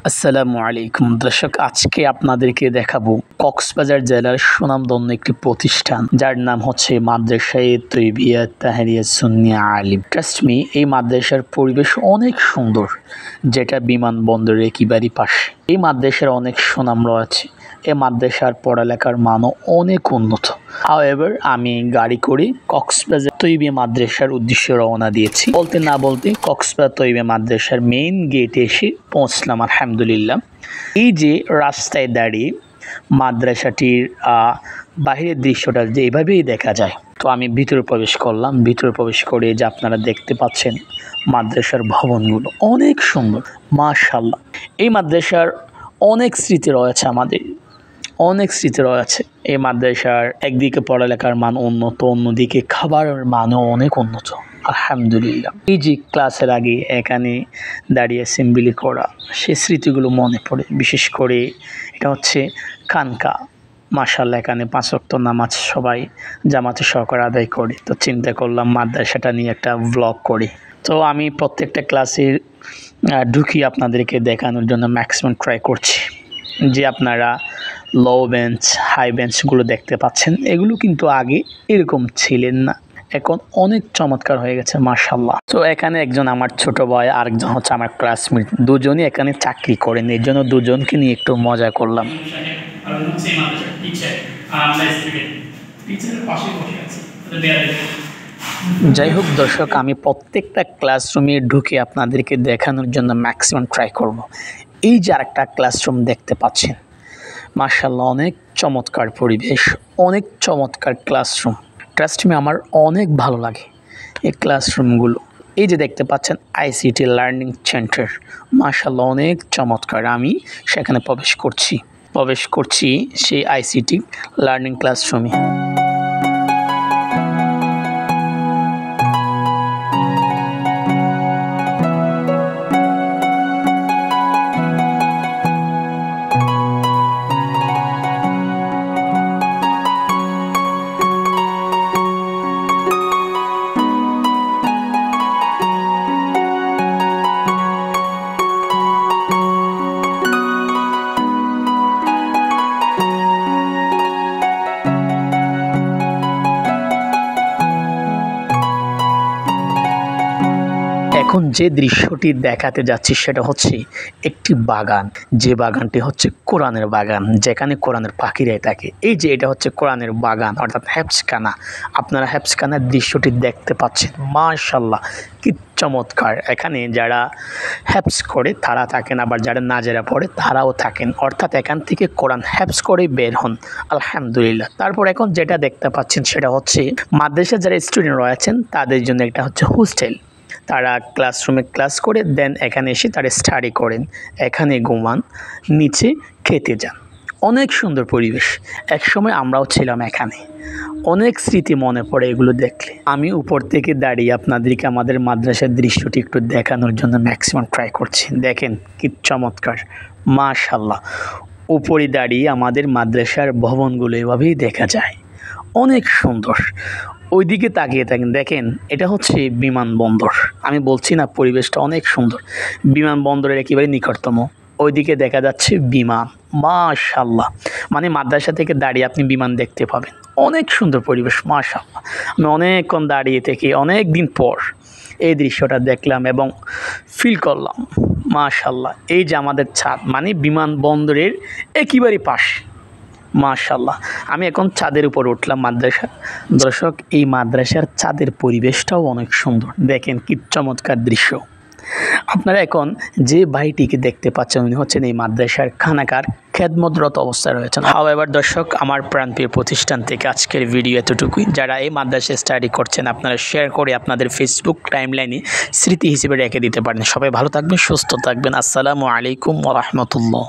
আসসালামু আলাইকুম দর্শক, আজকে আপনাদেরকে দেখাবো কক্সবাজার জেলার সুনামধন্য একটি প্রতিষ্ঠান যার নাম হচ্ছে মাদ্রাসায়ে তৈবিয়া তাহরিয়া সুন্নিয়া আলিম। ট্রাস্ট মি, এই মাদ্রাসার পরিবেশ অনেক সুন্দর, যেটা বিমানবন্দরের একেবারে পাশে। এই মাদ্রাসার অনেক সুনাম রয়েছে। এই মাদ্রাসার পড়ালেখার মানও অনেক উন্নত। হাউএভার, আমি গাড়ি করে কক্সবাজার তৈবিয়া মাদ্রাসার উদ্দেশ্যে রওনা দিয়েছি। বলতে না বলতে কক্সবাজার তৈবিয়া মাদ্রাসার মেইন গেটে এসে পৌঁছলাম আলহামদুলিল্লাহ। এই যে রাস্তায় দাঁড়িয়ে মাদ্রাসাটির বাহিরের দৃশ্যটা যে এভাবেই দেখা যায়। তো আমি ভিতরে প্রবেশ করলাম। ভিতরে প্রবেশ করে যে আপনারা দেখতে পাচ্ছেন মাদ্রাসার ভবনগুলো অনেক সুন্দর, মাশাআল্লাহ। এই মাদ্রাসার অনেক স্মৃতি রয়েছে, আমাদের অনেক স্মৃতি রয়েছে। এই মাদ্রাসার একদিকে পড়ালেখার মান উন্নত, অন্যদিকে খাবারের মানও অনেক উন্নত আলহামদুলিল্লাহ। এই যে ক্লাসের আগে এখানে দাঁড়িয়ে অ্যাসেম্বলি করা, সে স্মৃতিগুলো মনে পড়ে। বিশেষ করে এটা হচ্ছে খানকা, মাশাআল্লাহ। এখানে 5 ওয়াক্ত নামাজ সবাই জামাতে সহকারে আদায় করে। তো চিন্তা করলাম মাদ্রাসাটা নিয়ে একটা ব্লগ করি। তো আমি প্রত্যেকটা ক্লাসের ঢুকি আপনাদেরকে দেখানোর জন্য ম্যাক্সিমাম ট্রাই করছি। যে আপনারা লো বেঞ্চ, হাই বেঞ্চগুলো দেখতে পাচ্ছেন, এগুলো কিন্তু আগে এরকম ছিলেন না, এখন অনেক চমৎকার হয়ে গেছে মাশাআল্লাহ। তো এখানে একজন আমার ছোট ভাই, আরেকজন হচ্ছে আমার ক্লাসমেট, দুজনই এখানে চাকরি করেন। এর জন্য দুজনকে নিয়ে একটু মজা করলাম। যাই হোক দর্শক, আমি প্রত্যেকটা ক্লাসরুমে ঢুকে আপনাদেরকে দেখানোর জন্য ম্যাক্সিমাম ট্রাই করব। এই যে আরেকটা ক্লাসরুম দেখতে পাচ্ছেন, মাশাআল্লাহ, অনেক চমৎকার পরিবেশ, অনেক চমৎকার ক্লাসরুম। ট্রাস্ট মি, আমার অনেক ভালো লাগে এই ক্লাসরুমগুলো। এই যে দেখতে পাচ্ছেন আইসিটি লার্নিং সেন্টার, মাশাআল্লাহ, অনেক চমৎকার। আমি সেখানে প্রবেশ করছি সেই আইসিটি লার্নিং ক্লাসরুমে। এখন যে দৃশ্যটি দেখাতে যাচ্ছি সেটা হচ্ছে একটি বাগান, যে বাগানটি হচ্ছে কোরআনের বাগান, যেখানে কোরআনের পাখিরাই থাকে। এই যে এটা হচ্ছে কোরআনের বাগান, অর্থাৎ হেফজখানা। আপনারা হেফজখানার দৃশ্যটি দেখতে পাচ্ছেন, মাশাআল্লাহ, কি চমৎকার। এখানে যারা হেফজ করে তারা থাকেন, আবার যারা নাজেরা পড়ে তারাও থাকেন, অর্থাৎ এখান থেকে কোরআন হেফজ করে বের হন আলহামদুলিল্লাহ। তারপর এখন যেটা দেখতে পাচ্ছেন সেটা হচ্ছে মাদ্রাসার যারা স্টুডেন্ট রয়েছেন তাদের জন্য এটা হচ্ছে হোস্টেল। তারা ক্লাসরুমে ক্লাস করে দেন এখানে এসে তারা স্টাডি করেন, এখানে ঘুমান, নিচে খেতে যান। অনেক সুন্দর পরিবেশ। একসময় আমরাও ছিলাম এখানে, অনেক স্মৃতি মনে পড়ে এগুলো দেখলে। আমি উপর থেকে দাঁড়িয়ে আপনাদেরকে আমাদের মাদ্রাসার দৃশ্যটি একটু দেখানোর জন্য ম্যাক্সিমাম ট্রাই করছি। দেখেন কি চমৎকার, মাশাআল্লাহ। উপরে দাঁড়িয়ে আমাদের মাদ্রাসার ভবনগুলো এভাবেই দেখা যায়, অনেক সুন্দর। ওইদিকে তাকিয়ে থাকেন, দেখেন এটা হচ্ছে বিমানবন্দর। আমি বলছি না পরিবেশটা অনেক সুন্দর, বিমানবন্দরের একেবারে নিকটতম। ওইদিকে দেখা যাচ্ছে বিমান, মাশাআল্লাহ। মানে মাদ্রাসা থেকে দাঁড়িয়ে আপনি বিমান দেখতে পাবেন, অনেক সুন্দর পরিবেশ মাশাআল্লাহ। আমি অনেকক্ষণ দাঁড়িয়ে থেকে অনেক দিন পর এই দৃশ্যটা দেখলাম এবং ফিল করলাম, মাশাআল্লাহ। এই যে আমাদের ছাদ, মানে বিমানবন্দরের একেবারে পাশে, মাশাআল্লাহ। আমি এখন ছাদের উপর উঠলাম মাদ্রাসা। দর্শক, এই মাদ্রাসার ছাদের পরিবেশটাও অনেক সুন্দর, দেখেন কি চমৎকার দৃশ্য। আপনারা এখন যে ভাইটিকে দেখতে পাচ্ছেন উনি হচ্ছেন এই মাদ্রাসার খানাকার খেদমতরত অবস্থায় রয়েছেন। হাউএভার দর্শক, আমার প্রাণপ্রিয় প্রতিষ্ঠান থেকে আজকের ভিডিও এতটুকুই। যারা এই মাদ্রাসায় স্টাডি করছেন আপনারা শেয়ার করে আপনাদের ফেসবুক টাইমলাইনে স্মৃতি হিসেবে রেখে দিতে পারেন। সবাই ভালো থাকবেন, সুস্থ থাকবেন। আসসালামু আলাইকুম ওয়া রাহমাতুল্লাহ।